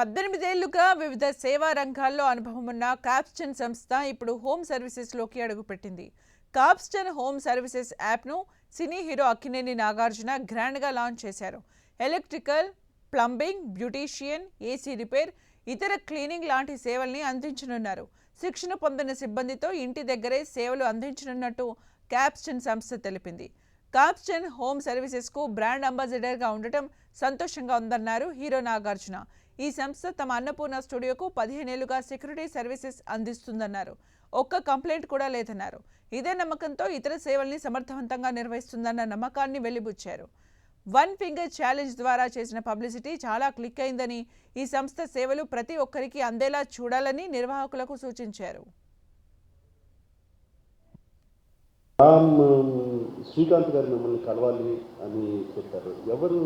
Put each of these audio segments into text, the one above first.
18 ఏళ్లుగా వివిధ సేవా రంగాల్లో అనుభవం ఉన్న క్యాప్స్టన్ సంస్థ ఇప్పుడు హోమ్ సర్వీసెస్లోకి అడుగుపెట్టింది. క్యాప్స్టన్ హోమ్ సర్వీసెస్ యాప్ను సినీ హీరో అక్కినేని నాగార్జున గ్రాండ్గా లాంచ్ చేశారు. Electrical, plumbing, beautician, AC repair, ఇతర క్లీనింగ్ లాంటి సేవల్ని అందించనున్నారు. శిక్షణ పొందిన సిబ్బందితో ఇంటి దగ్గరే సేవలు అందించనున్నట్టు క్యాప్స్టన్ సంస్థ తెలిపింది. క్యాప్స్టన్ హోమ్ సర్వీసెస్కు బ్రాండ్ అంబాసిడర్గా ఉండటం సంతోషంగా ఉందన్నారు హీరో నాగార్జున. ఈ సంస్థ తమ అన్నపూర్ణ స్టూడియోకు 15 ఏళ్లుగా సెక్యూరిటీ సర్వీసెస్ అందిస్తుందన్నారు. ఒక్క కంప్లైంట్ కూడా లేదన్నారు. ఇదే నమ్మకంతో ఇతర సేవల్ని సమర్థవంతంగా నిర్వహిస్తుందన్న నమ్మకాన్ని వెలిబుచ్చారు. వన్ ఫింగర్ ఛాలెంజ్ ద్వారా చేసిన పబ్లిసిటీ చాలా క్లిక్ అయిందని, ఈ సంస్థ సేవలు ప్రతి ఒక్కరికి అందేలా చూడాలని నిర్వాహకులకు సూచించారు. శ్రీకాంత్ గారు మిమ్మల్ని కలవాలి అని చెప్పారు. ఎవరు?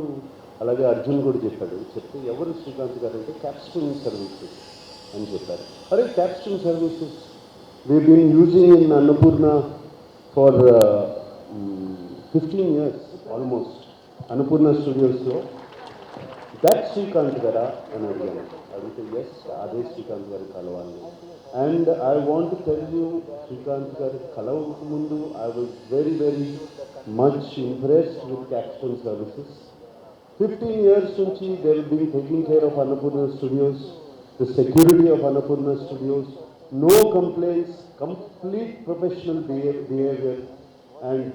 అలాగే అర్జున్ కూడా చెప్పాడు. చెప్తే ఎవరు శ్రీకాంత్ గారు అంటే క్యాప్స్టన్ సర్వీసెస్ అని చెప్పారు. అరే Capstone services we been using in Annapurna for 15 years almost. Annapurna స్టూడియోస్లో దట్ శ్రీకాంత్ గారా అని అడిగాను. అడిగితే ఎస్, అదే శ్రీకాంత్ గారు కలవాలి. And I want to tell you, Srikanth garu kalavukku mundu I was very much impressed with Capstone Services. 15 years nunchi they have been taking care of Annapurna Studios, the security of Annapurna Studios, no complaints, complete professional behavior, and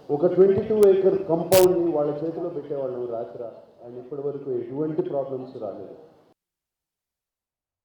oka 22-acre compound ni వాళ్ళ చేతిలో పెట్టేవాళ్ళం రాత్ర, and ఇప్పటి వరకు ఎటువంటి problems రాలేదు.